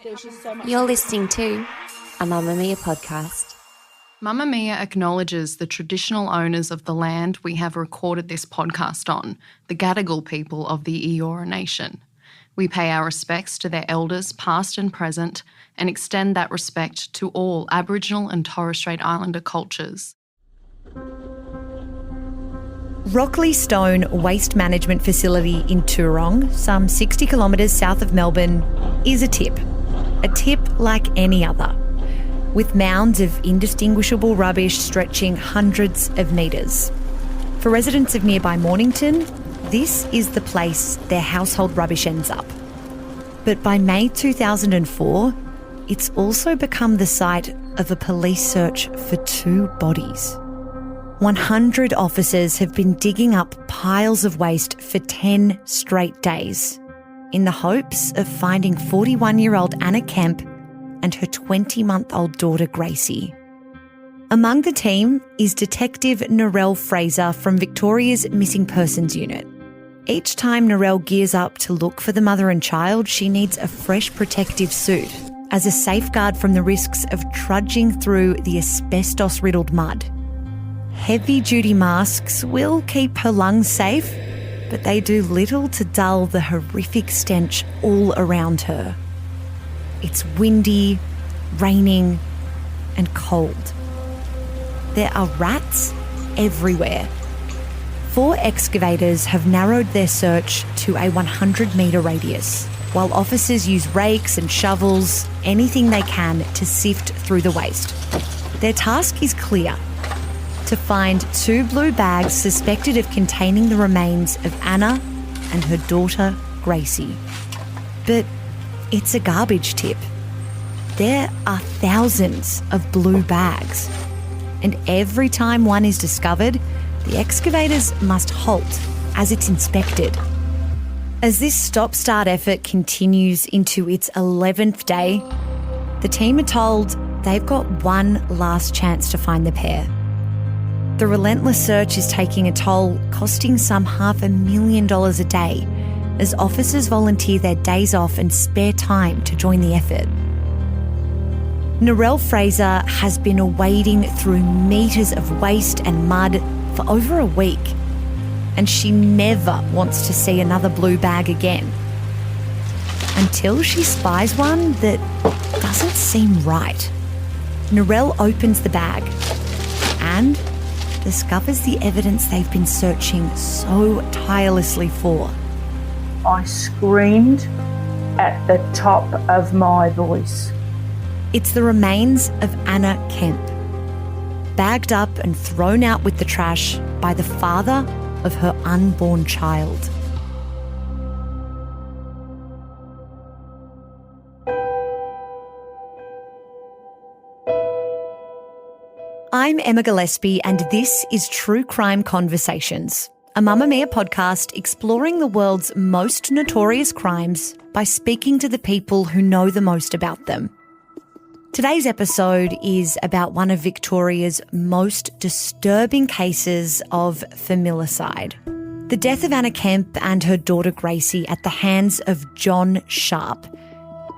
There's just so much. You're listening to a Mamma Mia podcast. Mamma Mia acknowledges the traditional owners of the land we have recorded this podcast on, the Gadigal people of the Eora Nation. We pay our respects to their elders, past and present, and extend that respect to all Aboriginal and Torres Strait Islander cultures. Rockley Stone Waste Management Facility in Toorong, some 60 kilometres south of Melbourne, is a tip like any other, with mounds of indistinguishable rubbish stretching hundreds of metres. For residents of nearby Mornington, this is the place their household rubbish ends up. But by May 2004, it's also become the site of a police search for 2 bodies. 100 officers have been digging up piles of waste for 10 straight days in the hopes of finding 41-year-old Anna Kemp and her 20-month-old daughter Gracie. Among the team is Detective Narelle Fraser from Victoria's Missing Persons Unit. Each time Narelle gears up to look for the mother and child, she needs a fresh protective suit as a safeguard from the risks of trudging through the asbestos-riddled mud. Heavy-duty masks will keep her lungs safe, but they do little to dull the horrific stench all around her. It's windy, raining, and cold. There are rats everywhere. 4 excavators have narrowed their search to a 100-metre radius, while officers use rakes and shovels, anything they can to sift through the waste. Their task is clear: to find 2 blue bags suspected of containing the remains of Anna and her daughter Gracie. But it's a garbage tip. There are thousands of blue bags, and every time one is discovered, the excavators must halt as it's inspected. As this stop-start effort continues into its 11th day, the team are told they've got one last chance to find the pair. The relentless search is taking a toll, costing some $500,000 a day, as officers volunteer their days off and spare time to join the effort. Narelle Fraser has been wading through metres of waste and mud for over a week, and she never wants to see another blue bag again, until she spies one that doesn't seem right. Narelle opens the bag and discovers the evidence they've been searching so tirelessly for. I screamed at the top of my voice. It's the remains of Anna Kemp, bagged up and thrown out with the trash by the father of her unborn child. I'm Emma Gillespie, and this is True Crime Conversations, a Mamma Mia podcast exploring the world's most notorious crimes by speaking to the people who know the most about them. Today's episode is about one of Victoria's most disturbing cases of familicide. The death of Anna Kemp and her daughter Gracie at the hands of John Sharpe,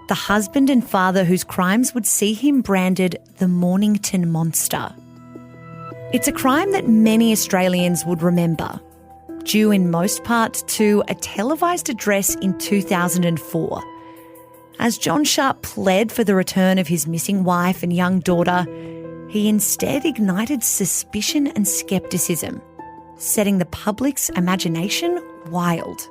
the husband and father whose crimes would see him branded the Mornington Monster. It's a crime that many Australians would remember, due in most part to a televised address in 2004. As John Sharpe pled for the return of his missing wife and young daughter, he instead ignited suspicion and scepticism, setting the public's imagination wild.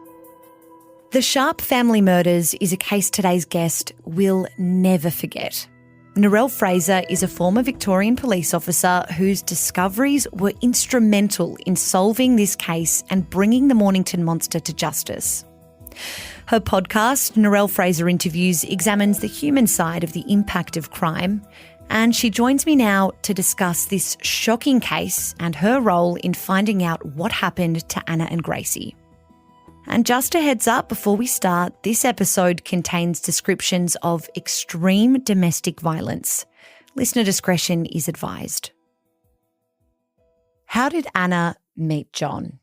The Sharpe family murders is a case today's guest will never forget. Narelle Fraser is a former Victorian police officer whose discoveries were instrumental in solving this case and bringing the Mornington Monster to justice. Her podcast, Narelle Fraser Interviews, examines the human side of the impact of crime, and she joins me now to discuss this shocking case and her role in finding out what happened to Anna and Gracie. And just a heads up before we start, this episode contains descriptions of extreme domestic violence. Listener discretion is advised. How did Anna meet John?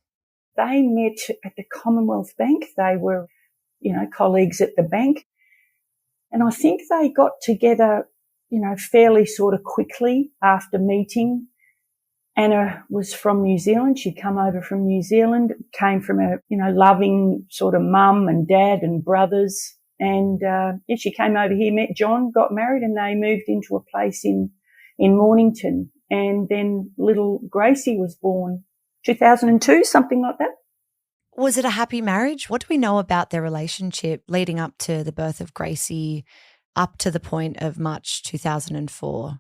They met at the Commonwealth Bank. They were, colleagues at the bank. And I think they got together, fairly sort of quickly after meeting. Anna was from New Zealand. She'd come over from New Zealand, came from a, loving sort of mum and dad and brothers. And, she came over here, met John, got married, and they moved into a place in Mornington. And then little Gracie was born 2002, something like that. Was it a happy marriage? What do we know about their relationship leading up to the birth of Gracie up to the point of March 2004?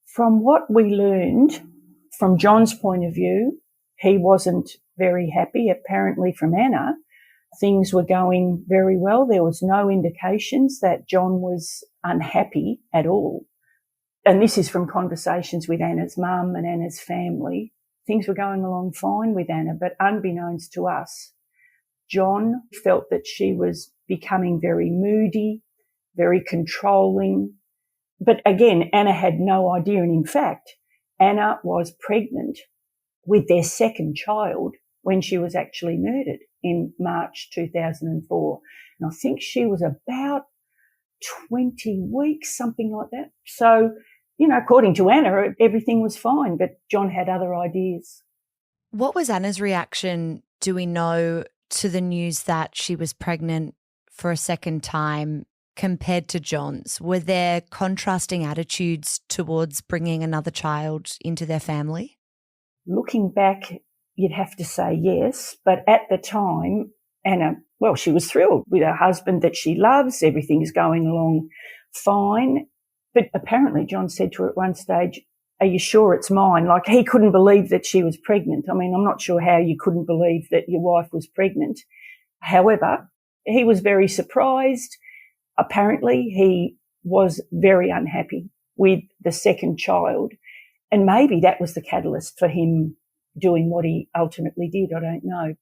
From what we learned, from John's point of view, he wasn't very happy. Apparently from Anna, things were going very well. There was no indications that John was unhappy at all. And this is from conversations with Anna's mum and Anna's family. Things were going along fine with Anna, but unbeknownst to us, John felt that she was becoming very moody, very controlling. But again, Anna had no idea. And in fact, Anna was pregnant with their second child when she was actually murdered in March 2004. And I think she was about 20 weeks, something like that. So, according to Anna, everything was fine, but John had other ideas. What was Anna's reaction, do we know, to the news that she was pregnant for a second time compared to John's? Were there contrasting attitudes towards bringing another child into their family? Looking back, you'd have to say yes, but at the time, Anna, she was thrilled with her husband that she loves. Everything's going along fine. But apparently John said to her at one stage, "Are you sure it's mine?" Like, he couldn't believe that she was pregnant. I mean, I'm not sure how you couldn't believe that your wife was pregnant. However, he was very surprised. Apparently he was very unhappy with the second child. And maybe that was the catalyst for him doing what he ultimately did. I don't know.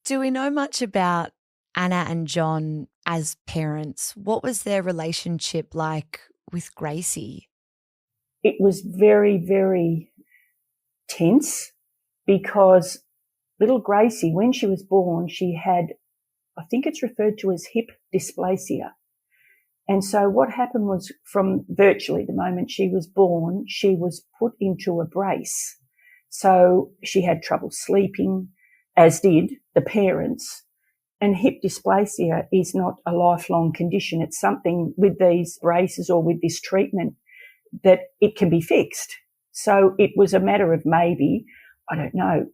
Do we know much about Anna and John as parents? What was their relationship like with Gracie? It was very, very tense because little Gracie, when she was born, she had, I think it's referred to as hip dysplasia. And so what happened was, from virtually the moment she was born, she was put into a brace. So she had trouble sleeping, as did the parents. And hip dysplasia is not a lifelong condition. It's something with these braces or with this treatment that it can be fixed. So it was a matter of maybe,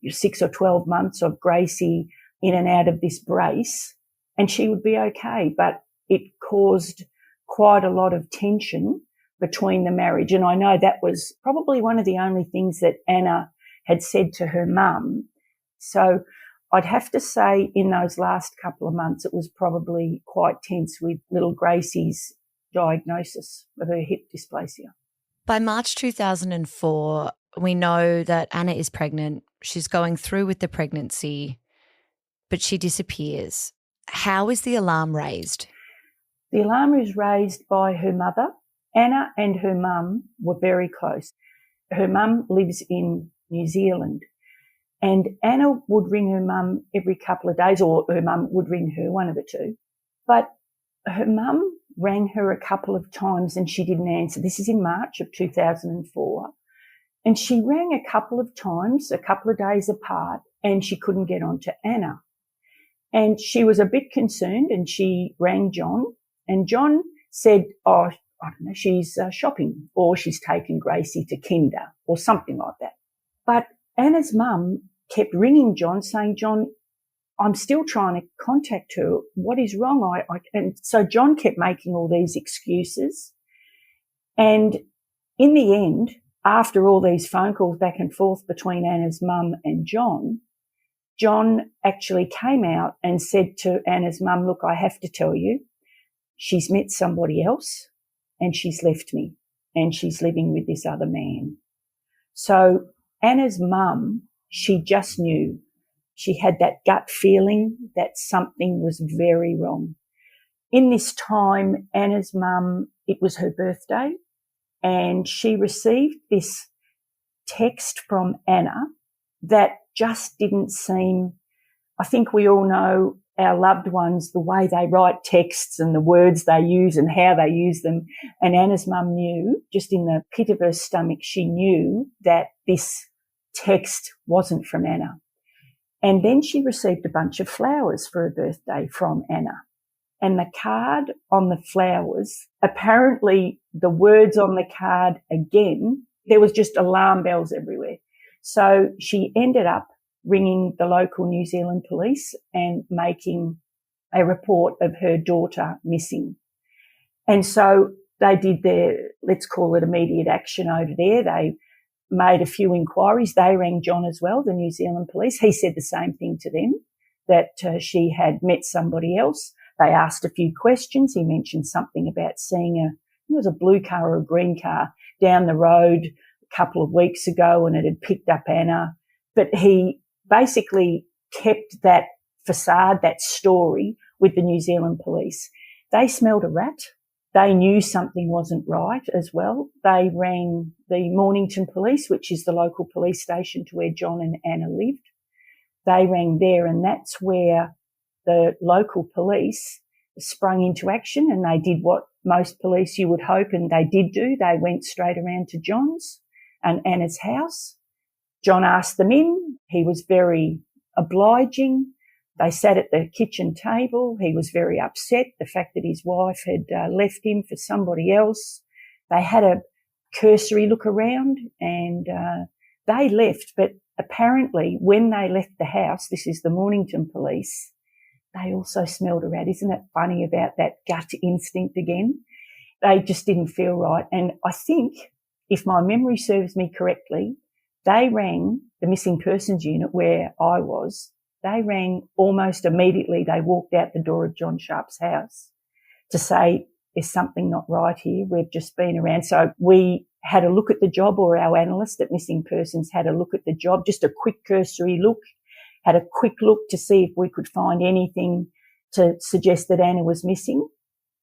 6 or 12 months of Gracie in and out of this brace, and she would be okay. But it caused quite a lot of tension between the marriage. And I know that was probably one of the only things that Anna had said to her mum. So I'd have to say in those last couple of months, it was probably quite tense with little Gracie's diagnosis of her hip dysplasia. By March 2004, we know that Anna is pregnant. She's going through with the pregnancy, but she disappears. How is the alarm raised? The alarm is raised by her mother. Anna and her mum were very close. Her mum lives in New Zealand. And Anna would ring her mum every couple of days, or her mum would ring her, one of the two. But her mum rang her a couple of times and she didn't answer. This is in March of 2004. And she rang a couple of times, a couple of days apart, and she couldn't get on to Anna. And she was a bit concerned and she rang John. And John said, she's shopping, or she's taken Gracie to Kinder or something like that. But Anna's mum kept ringing John saying, "John, I'm still trying to contact her. What is wrong?" And so John kept making all these excuses. And in the end, after all these phone calls back and forth between Anna's mum and John actually came out and said to Anna's mum, "Look, I have to tell you, she's met somebody else and she's left me and she's living with this other man." So Anna's mum, she just knew. She had that gut feeling that something was very wrong. In this time, Anna's mum, it was her birthday, and she received this text from Anna that just didn't seem, I think we all know our loved ones, the way they write texts and the words they use and how they use them. And Anna's mum knew, just in the pit of her stomach, she knew that this text wasn't from Anna. And then she received a bunch of flowers for her birthday from Anna. And the card on the flowers, apparently the words on the card again, there was just alarm bells everywhere. So she ended up ringing the local New Zealand police and making a report of her daughter missing. And so they did their, let's call it immediate action over there. They made a few inquiries. They rang John as well, the New Zealand police. He said the same thing to them, that she had met somebody else. They asked a few questions. He mentioned something about seeing it was a blue car or a green car down the road a couple of weeks ago, and it had picked up Anna. But he basically kept that facade, that story, with the New Zealand police. They smelled a rat. They knew something wasn't right as well. They rang the Mornington Police, which is the local police station to where John and Anna lived. They rang there, and that's where the local police sprung into action, and they did what most police you would hope, and they did do. They went straight around to John's and Anna's house. John asked them in. He was very obliging. They sat at the kitchen table. He was very upset, the fact that his wife had left him for somebody else. They had a cursory look around, and they left. But apparently when they left the house, this is the Mornington Police, they also smelled a rat. Isn't it funny about that gut instinct again? They just didn't feel right. And I think, if my memory serves me correctly, they rang the missing persons unit where I was. They rang almost immediately. They walked out the door of John Sharpe's house to say, there's something not right here. We've just been around. So we had a look at the job, or our analyst at Missing Persons had a look at the job, just a quick cursory look, had a quick look to see if we could find anything to suggest that Anna was missing,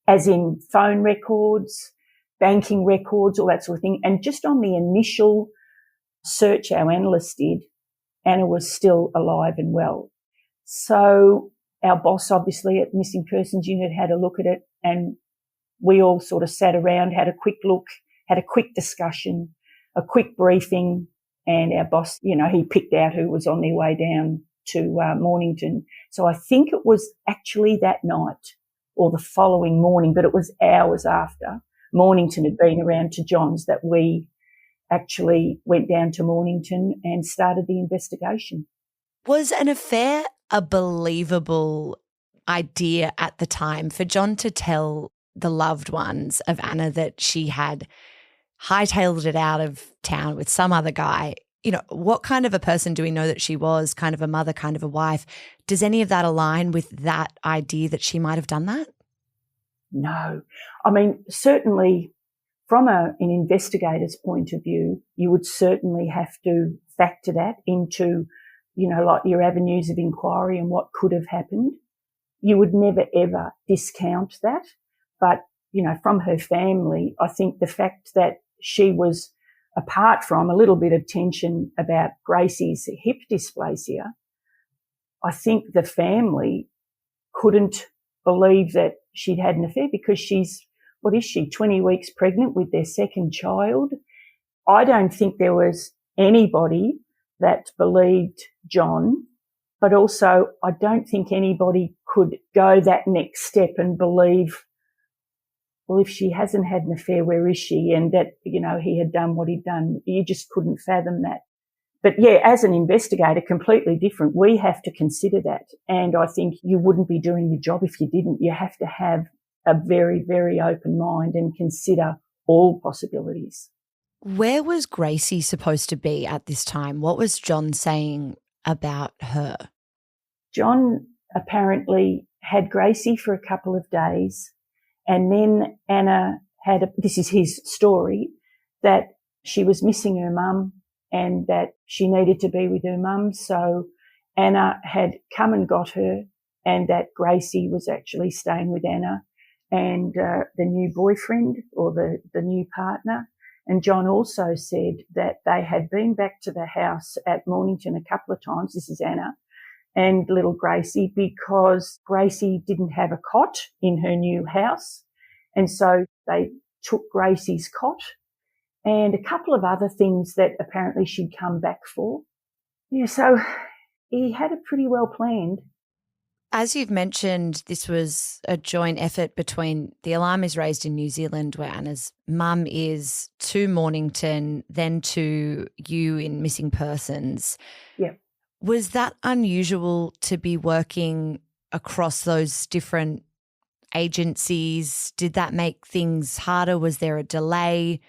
as in phone records, banking records, all that sort of thing. And just on the initial search our analyst did, Anna was still alive and well. So our boss, obviously, at Missing Persons Unit had a look at it, and we all sort of sat around, had a quick look, had a quick discussion, a quick briefing, and our boss, he picked out who was on their way down to Mornington. So I think it was actually that night or the following morning, but it was hours after Mornington had been around to John's that we actually went down to Mornington and started the investigation. Was an affair a believable idea at the time for John to tell the loved ones of Anna that she had hightailed it out of town with some other guy? What kind of a person do we know that she was? Kind of a mother, kind of a wife. Does any of that align with that idea that she might have done that? No. I mean, certainly from an investigator's point of view, you would certainly have to factor that into, like your avenues of inquiry and what could have happened. You would never, ever discount that. But, from her family, I think the fact that she was, apart from a little bit of tension about Gracie's hip dysplasia, I think the family couldn't believe that she'd had an affair, because she's, 20 weeks pregnant with their second child. I don't think there was anybody that believed John, but also I don't think anybody could go that next step and believe, well, if she hasn't had an affair, where is she? And that, he had done what he'd done. You just couldn't fathom that. But yeah, as an investigator, completely different. We have to consider that. And I think you wouldn't be doing your job if you didn't. You have to have a very, very open mind and consider all possibilities. Where was Gracie supposed to be at this time? What was John saying about her? John apparently had Gracie for a couple of days, and then Anna this is his story, that she was missing her mum and that she needed to be with her mum. So Anna had come and got her, and that Gracie was actually staying with Anna and the new boyfriend, or the new partner. And John also said that they had been back to the house at Mornington a couple of times. This is Anna. and little Gracie because Gracie didn't have a cot in her new house. And so they took Gracie's cot and a couple of other things that apparently she'd come back for. Yeah, so he had it pretty well planned. As you've mentioned, this was a joint effort between the alarm is raised in New Zealand, where Anna's mum is, to Mornington, then to you in missing persons. Yeah. Was that unusual to be working across those different agencies? Did that make things harder? Was there a delay,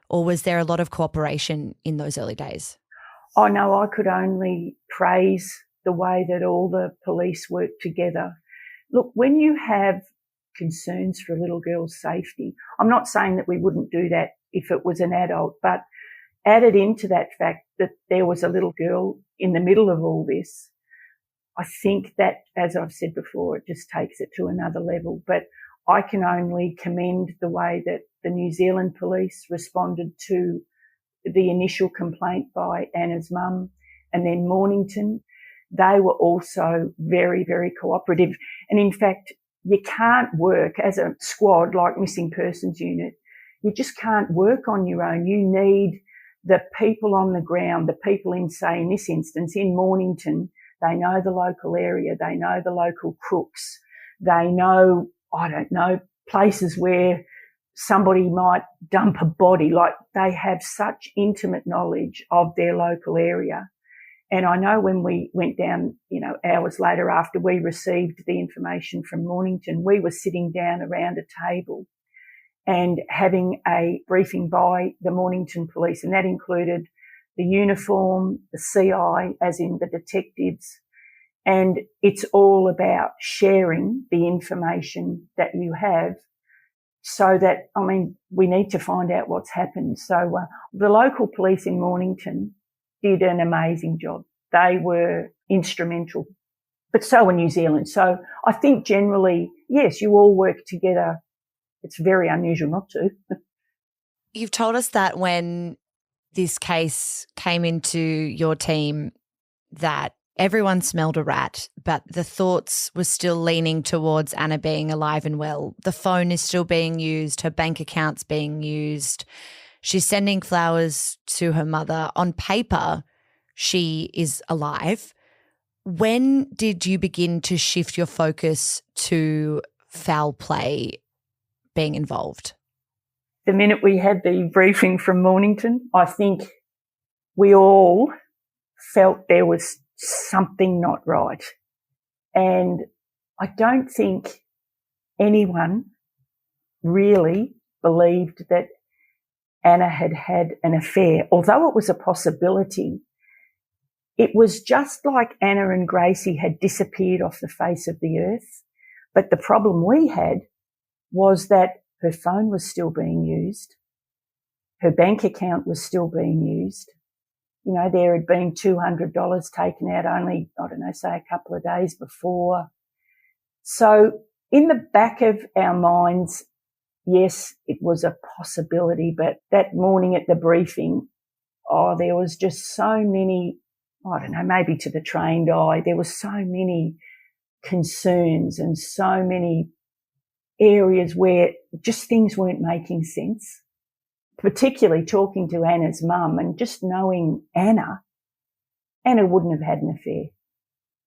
or was there a lot of cooperation in those early days? Oh, no, I could only praise the way that all the police worked together. Look, when you have concerns for a little girl's safety, I'm not saying that we wouldn't do that if it was an adult, but added into that fact that there was a little girl in the middle of all this, I think that, as I've said before, it just takes it to another level. But I can only commend the way that the New Zealand police responded to the initial complaint by Anna's mum, and then Mornington. They were also very, very cooperative. And in fact, you can't work as a squad like Missing Persons Unit. You just can't work on your own. You need the people on the ground, the people in, say, in this instance, in Mornington. They know the local area. They know the local crooks. They know, I don't know, places where somebody might dump a body. Like, they have such intimate knowledge of their local area. And I know when we went down, hours later after we received the information from Mornington, we were sitting down around a table and having a briefing by the Mornington Police. And that included the uniform, the CI, as in the detectives. And it's all about sharing the information that you have so that, we need to find out what's happened. So the local police in Mornington did an amazing job. They were instrumental, but so were New Zealand. So I think generally, yes, you all work together. It's very unusual not to. You've told us that when this case came into your team that everyone smelled a rat, but the thoughts were still leaning towards Anna being alive and well. The phone is still being used, her bank account's being used. She's sending flowers to her mother. On paper, she is alive. When did you begin to shift your focus to foul play being involved? The minute we had the briefing from Mornington, I think we all felt there was something not right. And I don't think anyone really believed that Anna had had an affair. Although it was a possibility, it was just like Anna and Gracie had disappeared off the face of the earth. But the problem we had was that her phone was still being used. Her bank account was still being used. There had been $200 taken out only, say a couple of days before. So in the back of our minds, yes, it was a possibility, but that morning at the briefing, there was just so many, maybe to the trained eye, there were so many concerns and so many areas where just things weren't making sense, particularly talking to Anna's mum and just knowing Anna wouldn't have had an affair.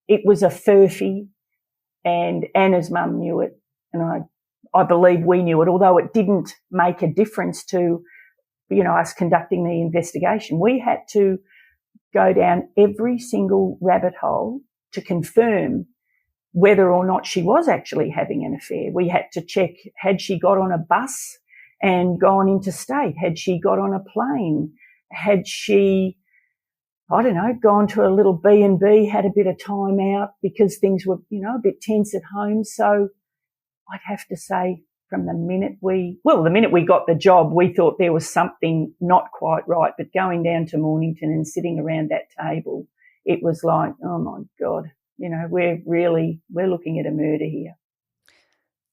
It was a furphy, and Anna's mum knew it, and I believe we knew it, although it didn't make a difference to, us conducting the investigation. We had to go down every single rabbit hole to confirm whether or not she was actually having an affair. We had to check, had she got on a bus and gone interstate? Had she got on a plane? Had she, gone to a little B&B, had a bit of time out because things were, a bit tense at home? So I'd have to say from the minute we got the job, we thought there was something not quite right. But going down to Mornington and sitting around that table, it was like, oh my God, we're looking at a murder here.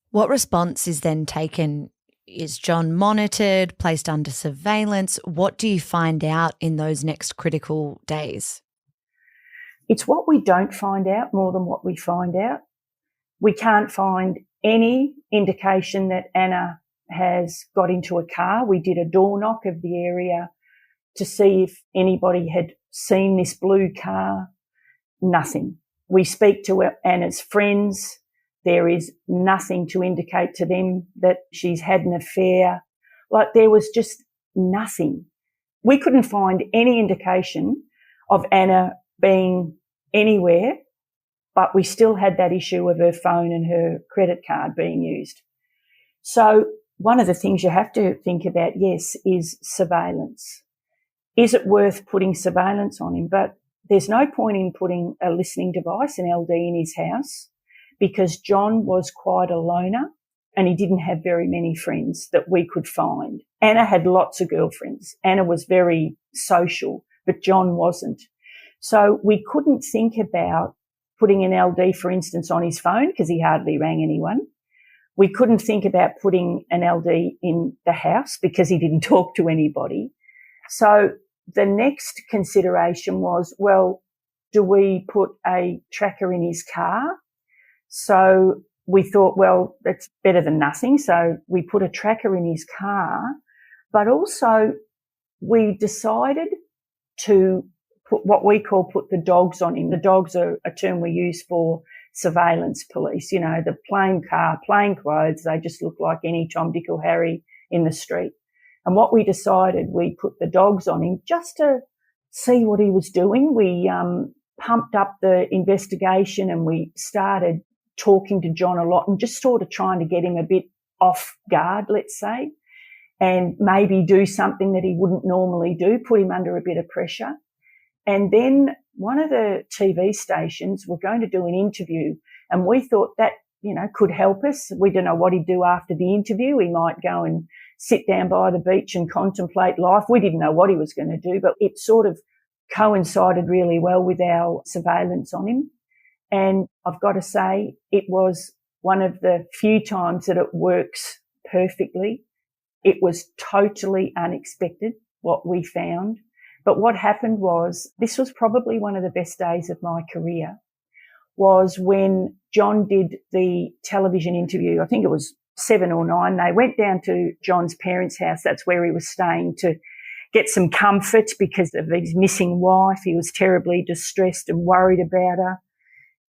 What response is then taken? Is John monitored, placed under surveillance? What do you find out in those next critical days? it's what we don't find out more than what we find out. We can't find any indication that Anna has got into a car. We did a door knock of the area to see if anybody had seen this blue car. Nothing. We speak to Anna's friends. There is nothing to indicate to them that she's had an affair. Like, there was just nothing. We couldn't find any indication of Anna being anywhere, but we still had that issue of her phone and her credit card being used. So one of the things you have to think about, yes, is surveillance. Is it worth putting surveillance on him? But there's no point in putting a listening device, an LD, in his house, because John was quite a loner and he didn't have very many friends that we could find. Anna had lots of girlfriends. Anna was very social, but John wasn't. So we couldn't think about putting an LD, for instance, on his phone because he hardly rang anyone. We couldn't think about putting an LD in the house because he didn't talk to anybody. So the next consideration was, well, do we put a tracker in his car? So we thought, well, that's better than nothing. So we put a tracker in his car, but also we decided to put what we call put the dogs on him. The dogs are a term we use for surveillance police. You know, the plain car, plain clothes, they just look like any Tom, Dick or Harry in the street. And what we decided, we put the dogs on him just to see what he was doing. We pumped up the investigation and we started talking to John a lot and just sort of trying to get him a bit off guard, let's say, and maybe do something that he wouldn't normally do, put him under a bit of pressure. And then one of the TV stations were going to do an interview and we thought that, you know, could help us. We don't know what he'd do after the interview. He might go and sit down by the beach and contemplate life. We didn't know what he was going to do, but it sort of coincided really well with our surveillance on him. And I've got to say, it was one of the few times that it works perfectly. It was totally unexpected what we found. But what happened was, this was probably one of the best days of my career, was when John did the television interview. I think it was 7 or 9. They went down to John's parents' house. That's where he was staying, to get some comfort because of his missing wife. He was terribly distressed and worried about her.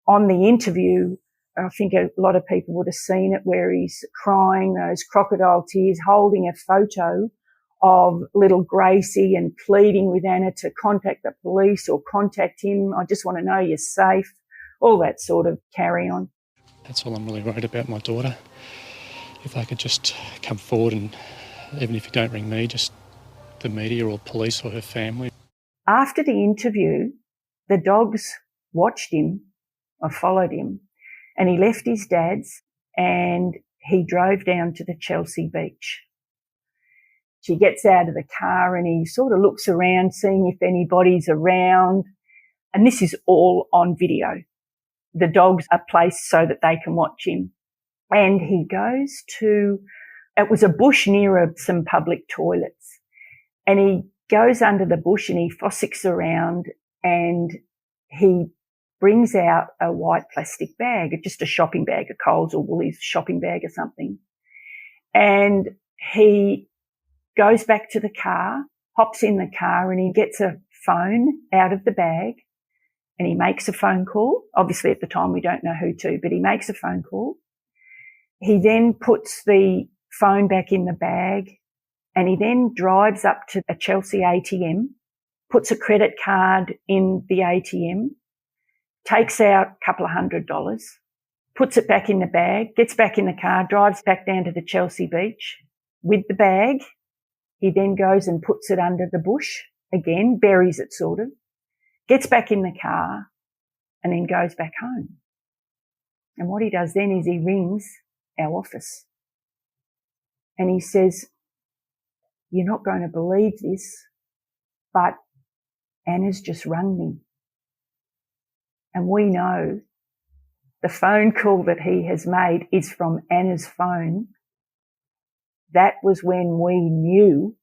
On the interview, I think a lot of people would have seen it, where he's crying, those crocodile tears, holding a photo of little Gracie and pleading with Anna to contact the police or contact him. I just want to know you're safe, all that sort of carry on. That's all I'm really worried about, my daughter. If they could just come forward and, even if you don't ring me, just the media or police or her family. After the interview, the dogs watched him, or followed him, and he left his dad's and he drove down to the Chelsea beach. She gets out of the car and he sort of looks around, seeing if anybody's around. And this is all on video. The dogs are placed so that they can watch him. And he goes to, it was a bush near some public toilets. And he goes under the bush and he fossicks around and he brings out a white plastic bag, just a shopping bag, a Coles or Woolies shopping bag or something. And he goes back to the car, hops in the car, and he gets a phone out of the bag and he makes a phone call. Obviously at the time we don't know who to, but he makes a phone call. He then puts the phone back in the bag and he then drives up to a Chelsea ATM, puts a credit card in the ATM, takes out a couple of $100, puts it back in the bag, gets back in the car, drives back down to the Chelsea beach with the bag. He then goes and puts it under the bush again, buries it sort of, gets back in the car and then goes back home. And what he does then is he rings our office and he says, "You're not going to believe this, but Anna's just rung me." And we know the phone call that he has made is from Anna's phone. That was when we knew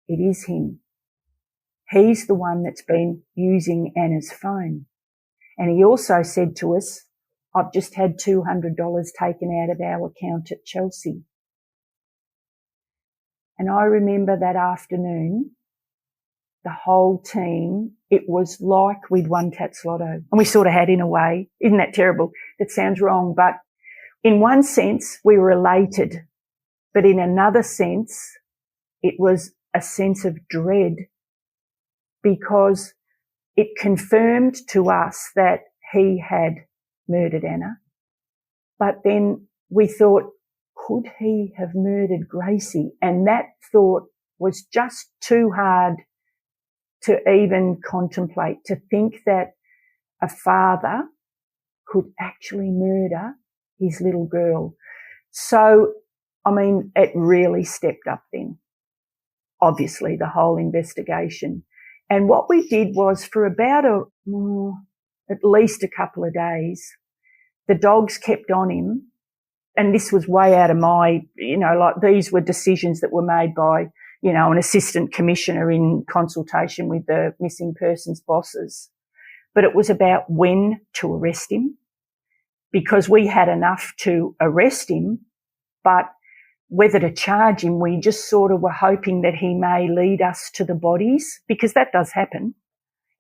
it is him. he's the one that's been using Anna's phone. And he also said to us, I've just had $200 taken out of our account at Chelsea. And I remember that afternoon, the whole team, it was like we'd won Tats Lotto. And we sort of had, in a way. Isn't that terrible? That sounds wrong. But in one sense, we were elated. But in another sense, it was a sense of dread, because it confirmed to us that he had murdered Anna. But then we thought, could he have murdered Gracie? And that thought was just too hard to even contemplate, to think that a father could actually murder his little girl. So, I mean, it really stepped up then, obviously, the whole investigation. And what we did was, for about at least a couple of days, the dogs kept on him. And this was way out of my, like, these were decisions that were made by, an assistant commissioner in consultation with the missing persons bosses. But it was about when to arrest him, because we had enough to arrest him, but whether to charge him, we just sort of were hoping that he may lead us to the bodies, because that does happen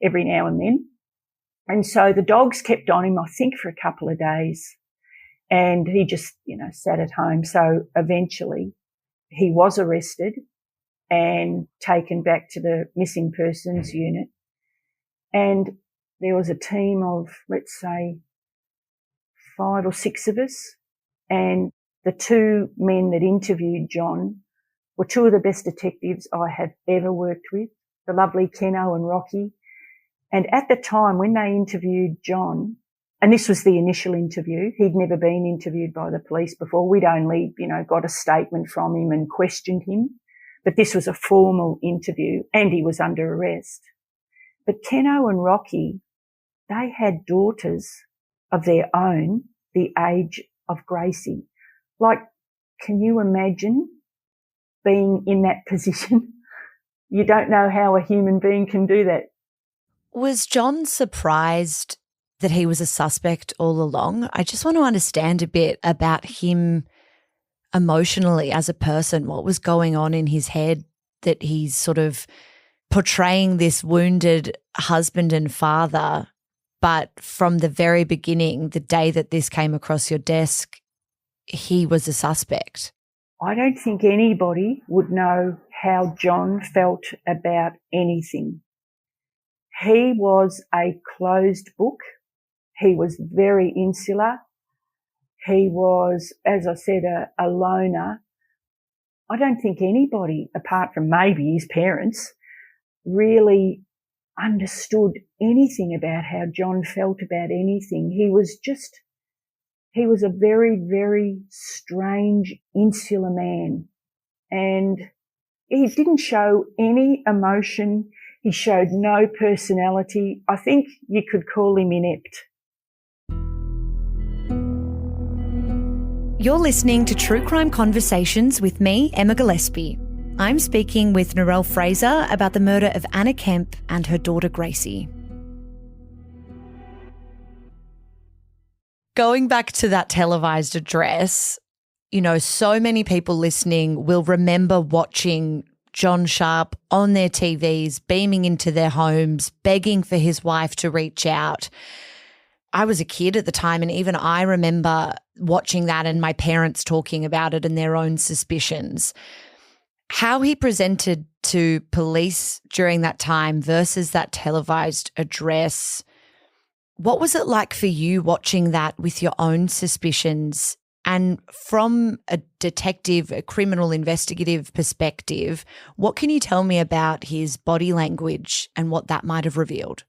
every now and then. And so the dogs kept on him, I think, for a couple of days, and he just, sat at home. So eventually he was arrested and taken back to the missing persons unit. And there was a team of, let's say, 5 or 6 of us, and the 2 men that interviewed John were 2 of the best detectives I have ever worked with, the lovely Keno and Rocky. And at the time when they interviewed John, and this was the initial interview, he'd never been interviewed by the police before. We'd only, got a statement from him and questioned him. But this was a formal interview, and he was under arrest. But Keno and Rocky, they had daughters of their own, the age of Gracie. Like, can you imagine being in that position? You don't know how a human being can do that. Was John surprised that he was a suspect all along? I just want to understand a bit about him emotionally as a person, what was going on in his head that he's sort of portraying this wounded husband and father, but from the very beginning, the day that this came across your desk, he was a suspect. I don't think anybody would know how John felt about anything. He was a closed book. He was very insular. He was, as I said, a loner. I don't think anybody, apart from maybe his parents, really understood anything about how John felt about anything. He was a very, very strange, insular man. And he didn't show any emotion. He showed no personality. I think you could call him inept. You're listening to True Crime Conversations with me, Emma Gillespie. I'm speaking with Narelle Fraser about the murder of Anna Kemp and her daughter Gracie. Going back to that televised address, so many people listening will remember watching John Sharpe on their TVs, beaming into their homes, begging for his wife to reach out. I was a kid at the time, and even I remember watching that and my parents talking about it and their own suspicions. How he presented to police during that time versus that televised address, what was it like for you watching that with your own suspicions? And from a detective, a criminal investigative perspective, what can you tell me about his body language and what that might have revealed?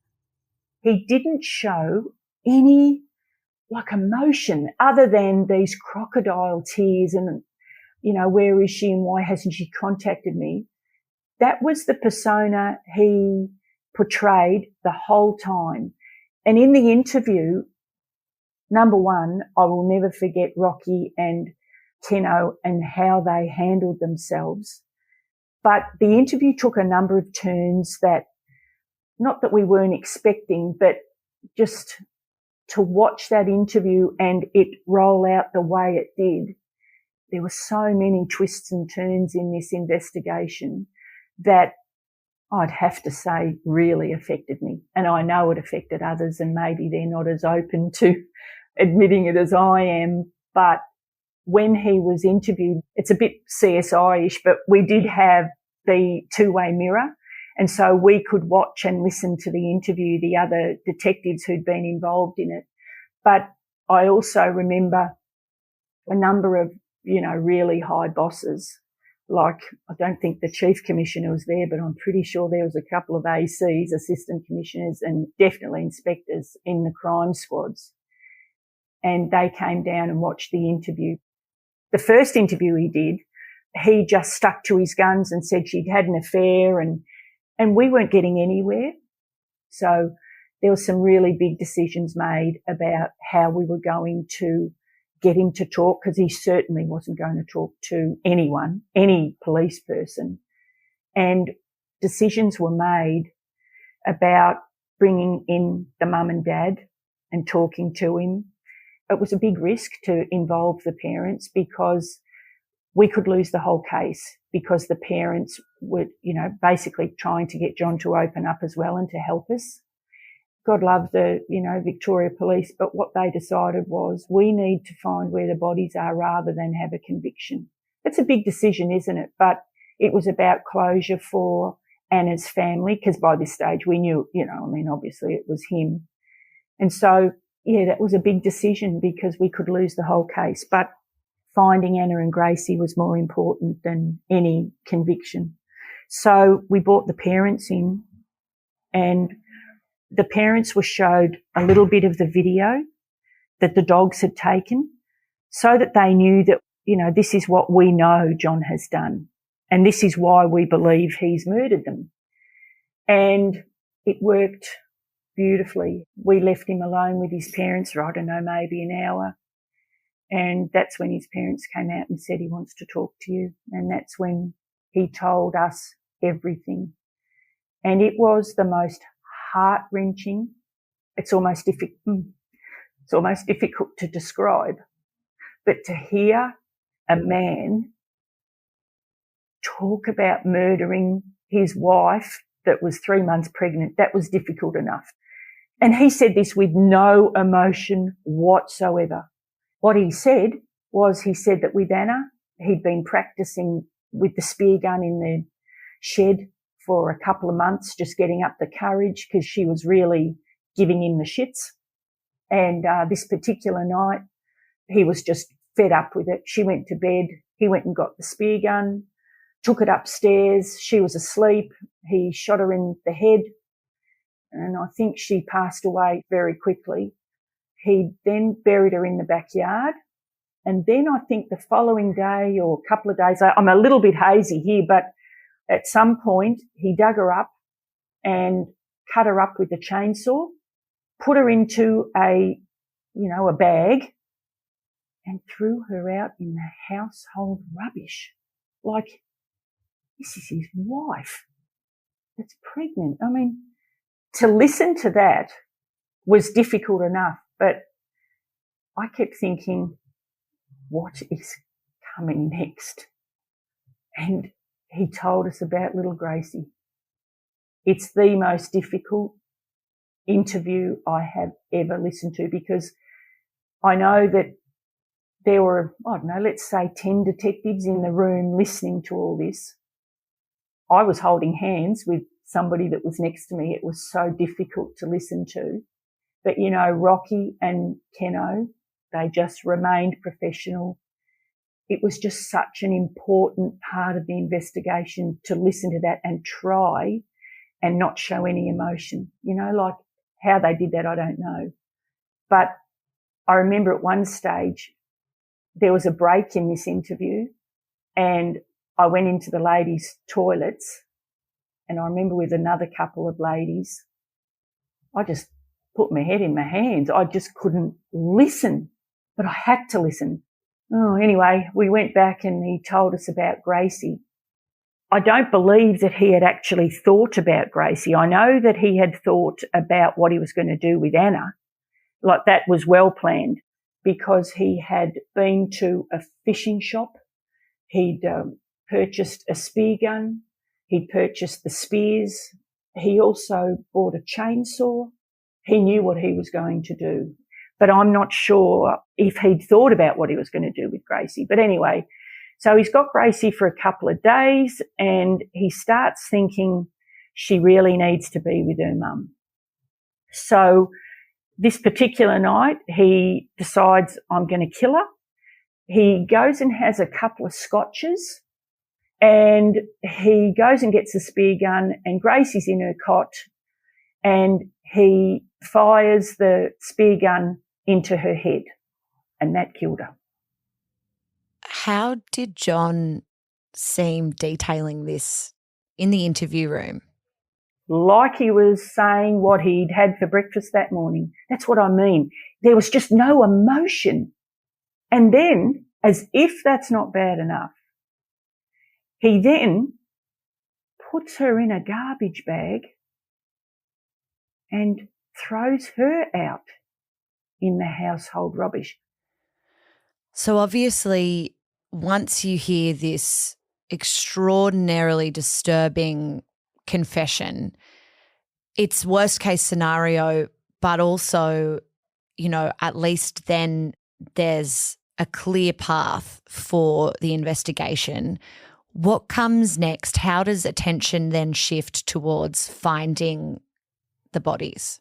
He didn't show any emotion other than these crocodile tears and, where is she and why hasn't she contacted me? That was the persona he portrayed the whole time. And in the interview, number one, I will never forget Rocky and Keno and how they handled themselves. But the interview took a number of turns that not that we weren't expecting, but just to watch that interview and it roll out the way it did. There were so many twists and turns in this investigation that I'd have to say really affected me. And I know it affected others, and maybe they're not as open to admitting it as I am. But when he was interviewed, it's a bit CSI-ish, but we did have the two-way mirror. And so we could watch and listen to the interview, the other detectives who'd been involved in it. But I also remember a number of, really high bosses. Like, I don't think the chief commissioner was there, but I'm pretty sure there was a couple of ACs, assistant commissioners, and definitely inspectors in the crime squads. And they came down and watched the interview. The first interview he did, he just stuck to his guns and said she'd had an affair, and we weren't getting anywhere. So there were some really big decisions made about how we were going to get him to talk, because he certainly wasn't going to talk to anyone, any police person. And decisions were made about bringing in the mum and dad and talking to him. It was a big risk to involve the parents, because we could lose the whole case, because the parents were, basically trying to get John to open up as well and to help us. God love the, Victoria Police, but what they decided was we need to find where the bodies are rather than have a conviction. It's a big decision, isn't it? But it was about closure for Anna's family, because by this stage we knew, obviously it was him. And so, that was a big decision, because we could lose the whole case. But finding Anna and Gracie was more important than any conviction. So we brought the parents in, and the parents were showed a little bit of the video that the dogs had taken, so that they knew that, this is what we know John has done, and this is why we believe he's murdered them. And it worked beautifully. We left him alone with his parents for, maybe an hour. And that's when his parents came out and said, he wants to talk to you. And that's when he told us everything. And it was the most heart-wrenching. It's almost difficult to describe. But to hear a man talk about murdering his wife that was 3 months pregnant, that was difficult enough. And he said this with no emotion whatsoever. What he said that with Anna, he'd been practicing with the spear gun in the shed for a couple of months, just getting up the courage, because she was really giving him the shits. And this particular night, he was just fed up with it. She went to bed. He went and got the spear gun, took it upstairs. She was asleep. He shot her in the head, and I think she passed away very quickly. He then buried her in the backyard. And then I think the following day or a couple of days, I'm a little bit hazy here, but at some point he dug her up and cut her up with a chainsaw, put her into a bag, and threw her out in the household rubbish. Like, this is his wife that's pregnant. I mean, to listen to that was difficult enough, but I kept thinking, what is coming next? And he told us about little Gracie. It's the most difficult interview I have ever listened to, because I know that there were, let's say 10 detectives in the room listening to all this. I was holding hands with somebody that was next to me. It was so difficult to listen to. But, Rocky and Keno, they just remained professional. It was just such an important part of the investigation to listen to that and try and not show any emotion. Like how they did that, I don't know. But I remember at one stage there was a break in this interview, and I went into the ladies' toilets, and I remember with another couple of ladies, I just put my head in my hands. I just couldn't listen, but I had to listen. Oh, anyway, we went back and he told us about Gracie. I don't believe that he had actually thought about Gracie. I know that he had thought about what he was going to do with Anna. Like, that was well planned, because he had been to a fishing shop. He'd purchased a spear gun. He'd purchased the spears. He also bought a chainsaw. He knew what he was going to do. But I'm not sure if he'd thought about what he was going to do with Gracie. But anyway, so he's got Gracie for a couple of days, and he starts thinking she really needs to be with her mum. So this particular night, he decides, I'm going to kill her. He goes and has a couple of scotches, and he goes and gets a spear gun, and Gracie's in her cot, and he fires the spear gun into her head, and that killed her. How did John seem detailing this in the interview room? Like he was saying what he'd had for breakfast that morning. That's what I mean. There was just no emotion. And then, as if that's not bad enough, he then puts her in a garbage bag and throws her out in the household rubbish. So obviously, once you hear this extraordinarily disturbing confession, it's worst case scenario, but also, you know, at least then there's a clear path for the investigation. What comes next? How does attention then shift towards finding the bodies?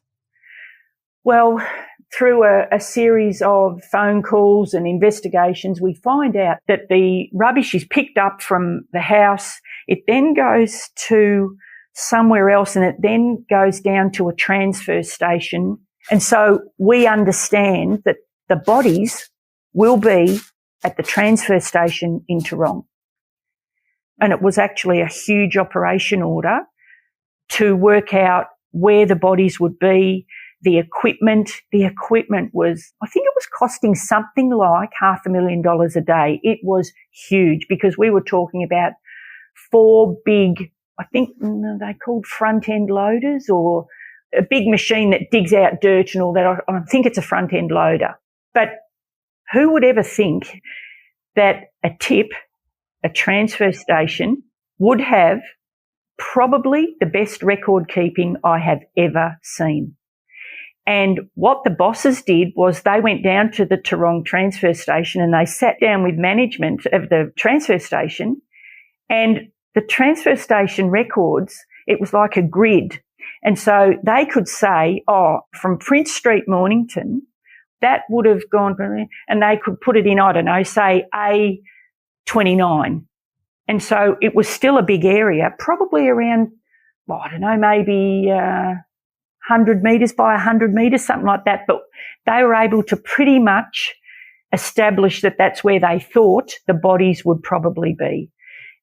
Well, through a series of phone calls and investigations, we find out that the rubbish is picked up from the house. It then goes to somewhere else, and it then goes down to a transfer station. And so we understand that the bodies will be at the transfer station in Toorong. And it was actually a huge operation order to work out where the bodies would be. The equipment was, I think it was costing something like $500,000 a day. It was huge, because we were talking about 4 big, I think they called front end loaders, or a big machine that digs out dirt and all that. I think it's a front end loader. But who would ever think that a tip, a transfer station, would have probably the best record keeping I have ever seen? And what the bosses did was they went down to the Toorong transfer station and they sat down with management of the transfer station, and the transfer station records, it was like a grid. And so they could say, from Prince Street, Mornington, that would have gone, and they could put it in, I don't know, say A29. And so it was still a big area, probably around, I don't know, maybe 100 metres by 100 metres, something like that. But they were able to pretty much establish that that's where they thought the bodies would probably be.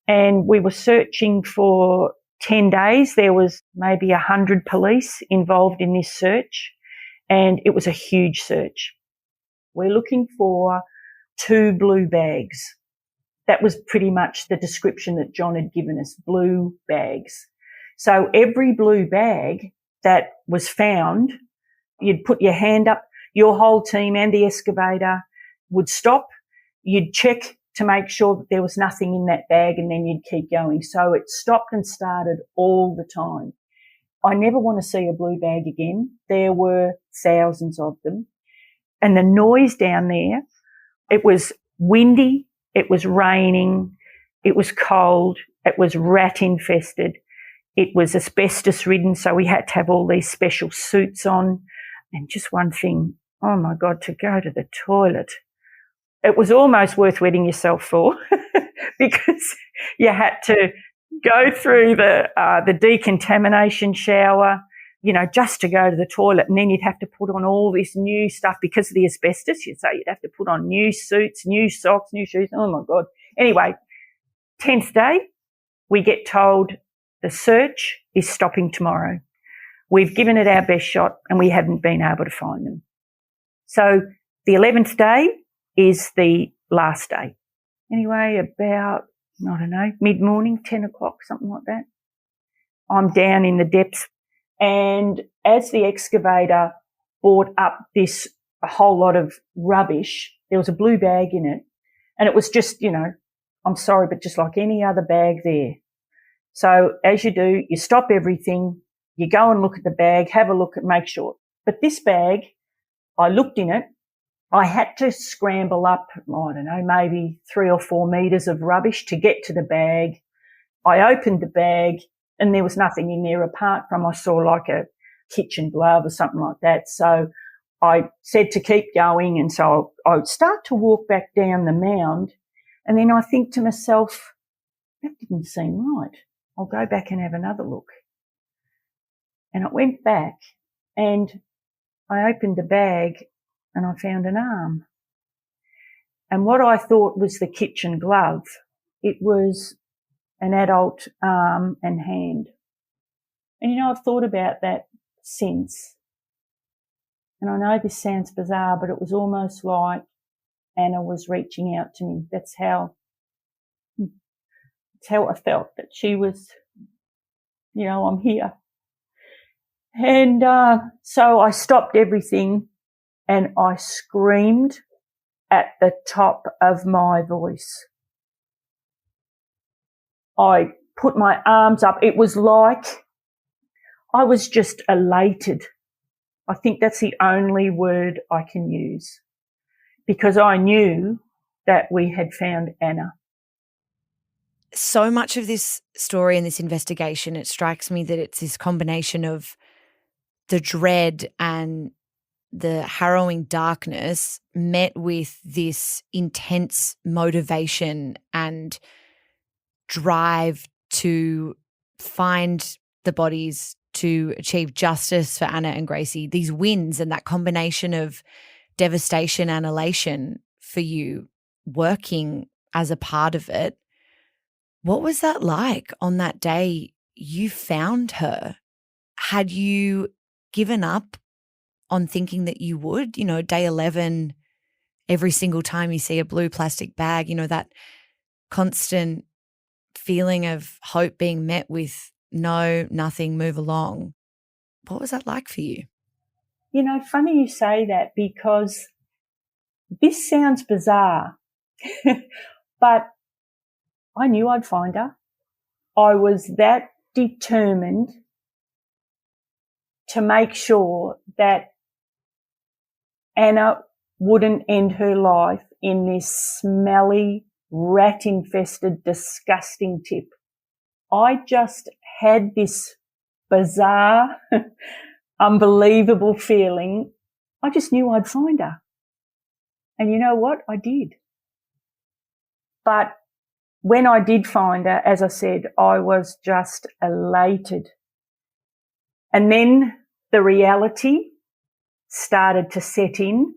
And we were searching for 10 days. There was maybe 100 police involved in this search, and it was a huge search. We're looking for 2 blue bags. That was pretty much the description that John had given us, blue bags. So every blue bag that was found, you'd put your hand up, your whole team and the excavator would stop. You'd check to make sure that there was nothing in that bag, and then you'd keep going. So it stopped and started all the time. I never want to see a blue bag again. There were thousands of them. And the noise down there, it was windy, it was raining, it was cold, it was rat infested, it was asbestos ridden, so we had to have all these special suits on. And just one thing, oh my God, to go to the toilet. It was almost worth wetting yourself for because you had to go through the decontamination shower, you know, just to go to the toilet. And then you'd have to put on all this new stuff because of the asbestos. You'd have to put on new suits, new socks, new shoes. Oh my God. Anyway, 10th day, we get told the search is stopping tomorrow. We've given it our best shot and we haven't been able to find them. So the 11th day is the last day. Anyway, about I don't know, mid-morning, 10 o'clock, something like that. I'm down in the depths, and as the excavator brought up a whole lot of rubbish, there was a blue bag in it, and it was just, I'm sorry, but just like any other bag there. So as you do, you stop everything, you go and look at the bag, have a look and make sure. But this bag, I looked in it, I had to scramble up, I don't know, maybe 3 or 4 metres of rubbish to get to the bag. I opened the bag and there was nothing in there apart from I saw like a kitchen glove or something like that. So I said to keep going, and so I would start to walk back down the mound, and then I think to myself, that didn't seem right. I'll go back and have another look. And I went back and I opened the bag and I found an arm. And what I thought was the kitchen glove, it was an adult arm and hand. And I've thought about that since. And I know this sounds bizarre, but it was almost like Anna was reaching out to me. That's how I felt, that she was, I'm here. And so I stopped everything and I screamed at the top of my voice. I put my arms up. It was like I was just elated. I think that's the only word I can use, because I knew that we had found Anna. So much of this story and this investigation, it strikes me that it's this combination of the dread and the harrowing darkness met with this intense motivation and drive to find the bodies, to achieve justice for Anna and Gracie. These wins and that combination of devastation and elation for you working as a part of it. What was that like on that day you found her? Had you given up on thinking that you would? Day 11, every single time you see a blue plastic bag, that constant feeling of hope being met with no, nothing, move along. What was that like for you? Funny you say that, because this sounds bizarre, but I knew I'd find her. I was that determined to make sure that Anna wouldn't end her life in this smelly, rat-infested, disgusting tip. I just had this bizarre, unbelievable feeling. I just knew I'd find her. And you know what? I did. But when I did find her, as I said, I was just elated. And then the reality started to set in,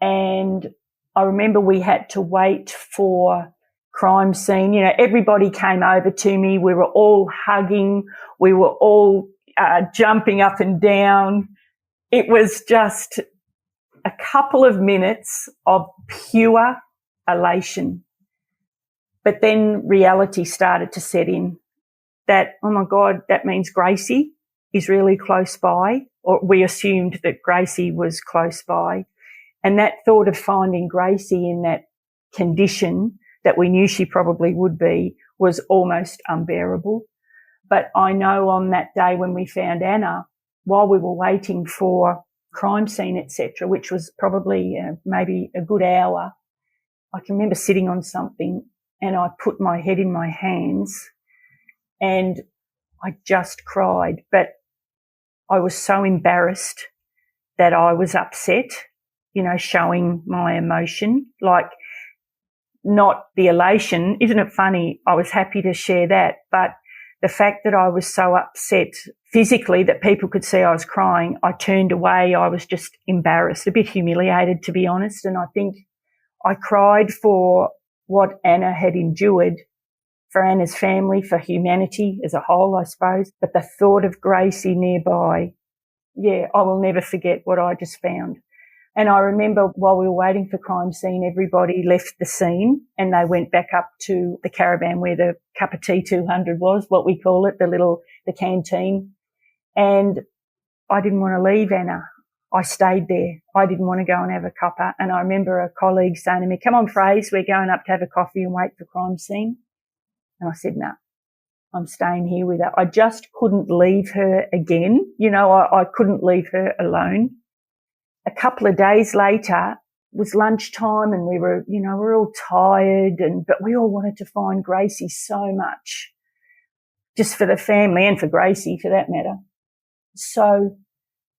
and I remember we had to wait for crime scene. Everybody came over to me. We were all hugging. We were all jumping up and down. It was just a couple of minutes of pure elation. But then reality started to set in, that, oh my God, that means Gracie is really close by, or we assumed that Gracie was close by. And that thought of finding Gracie in that condition that we knew she probably would be was almost unbearable. But I know on that day when we found Anna, while we were waiting for crime scene, etc., which was probably maybe a good hour, I can remember sitting on something and I put my head in my hands and I just cried. But I was so embarrassed that I was upset, showing my emotion, like not the elation. Isn't it funny? I was happy to share that, but the fact that I was so upset physically that people could see I was crying, I turned away. I was just embarrassed, a bit humiliated, to be honest. And I think I cried for what Anna had endured, for Anna's family, for humanity as a whole, I suppose. But the thought of Gracie nearby, I will never forget what I just found. And I remember while we were waiting for crime scene, everybody left the scene and they went back up to the caravan where the cup of tea 200 was, what we call it, the canteen. And I didn't want to leave Anna. I stayed there. I didn't want to go and have a cuppa. And I remember a colleague saying to me, come on, Fraser, we're going up to have a coffee and wait for crime scene. And I said, no, I'm staying here with her. I just couldn't leave her again. You know, I couldn't leave her alone. A couple of days later was lunchtime and we were all tired but we all wanted to find Gracie so much, just for the family and for Gracie for that matter. So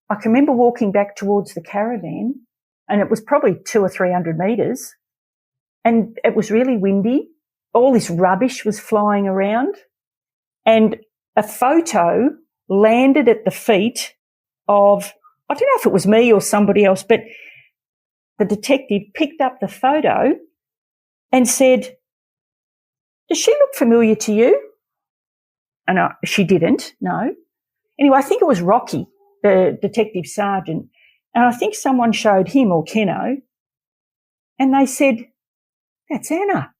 I can remember walking back towards the caravan and it was probably 200 or 300 metres and it was really windy. All this rubbish was flying around and a photo landed at the feet of, I don't know if it was me or somebody else, but the detective picked up the photo and said, does she look familiar to you? And she didn't, no. Anyway, I think it was Rocky, the detective sergeant, and I think someone showed him or Keno, and they said, that's Anna.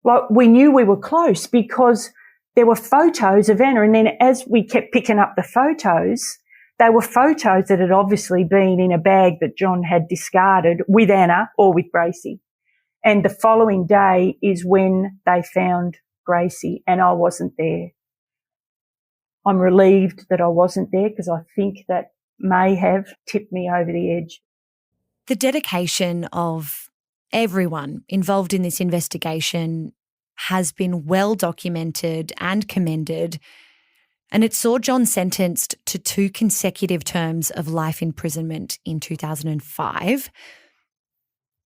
Like, we knew we were close because there were photos of Anna, and then as we kept picking up the photos, they were photos that had obviously been in a bag that John had discarded with Anna or with Gracie. And the following day is when they found Gracie and I wasn't there. I'm relieved that I wasn't there because I think that may have tipped me over the edge. The dedication of everyone involved in this investigation has been well documented and commended, and it saw John sentenced to 2 consecutive terms of life imprisonment in 2005.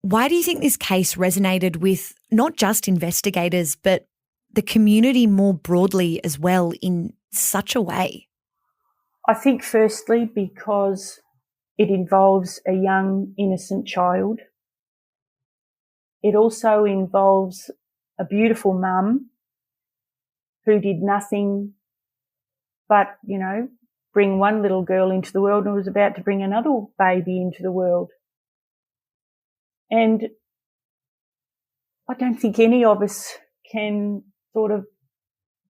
Why do you think this case resonated with not just investigators, but the community more broadly as well in such a way? I think firstly because it involves a young, innocent child. It also involves a beautiful mum who did nothing but, bring one little girl into the world and was about to bring another baby into the world. And I don't think any of us can sort of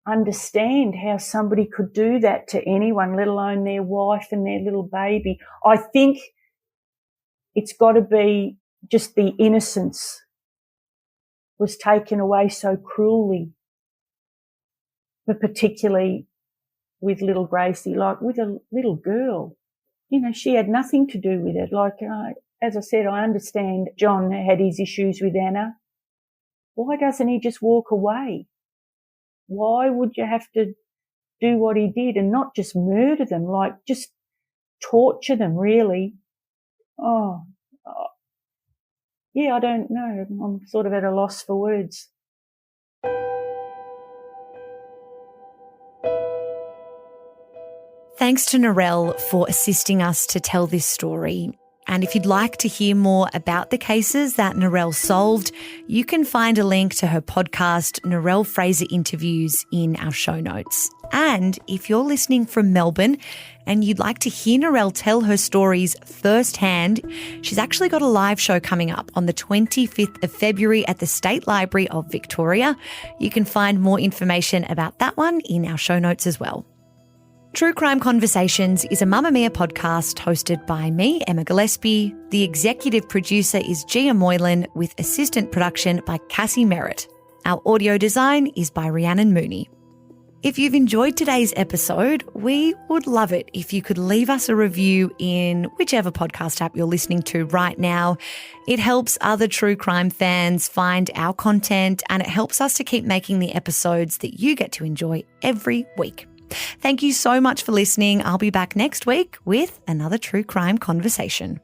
understand how somebody could do that to anyone, let alone their wife and their little baby. I think it's got to be just the innocence was taken away so cruelly, but particularly with little Gracie, like with a little girl. She had nothing to do with it. Like, as I said, I understand John had his issues with Anna. Why doesn't he just walk away? Why would you have to do what he did and not just murder them, like just torture them, really? Yeah, I don't know. I'm sort of at a loss for words. Thanks to Narelle for assisting us to tell this story. And if you'd like to hear more about the cases that Narelle solved, you can find a link to her podcast, Narelle Fraser Interviews, in our show notes. And if you're listening from Melbourne and you'd like to hear Narelle tell her stories firsthand, she's actually got a live show coming up on the 25th of February at the State Library of Victoria. You can find more information about that one in our show notes as well. True Crime Conversations is a Mamamia podcast hosted by me, Emma Gillespie. The executive producer is Gia Moylan with assistant production by Cassie Merritt. Our audio design is by Rhiannon Mooney. If you've enjoyed today's episode, we would love it if you could leave us a review in whichever podcast app you're listening to right now. It helps other true crime fans find our content and it helps us to keep making the episodes that you get to enjoy every week. Thank you so much for listening. I'll be back next week with another true crime conversation.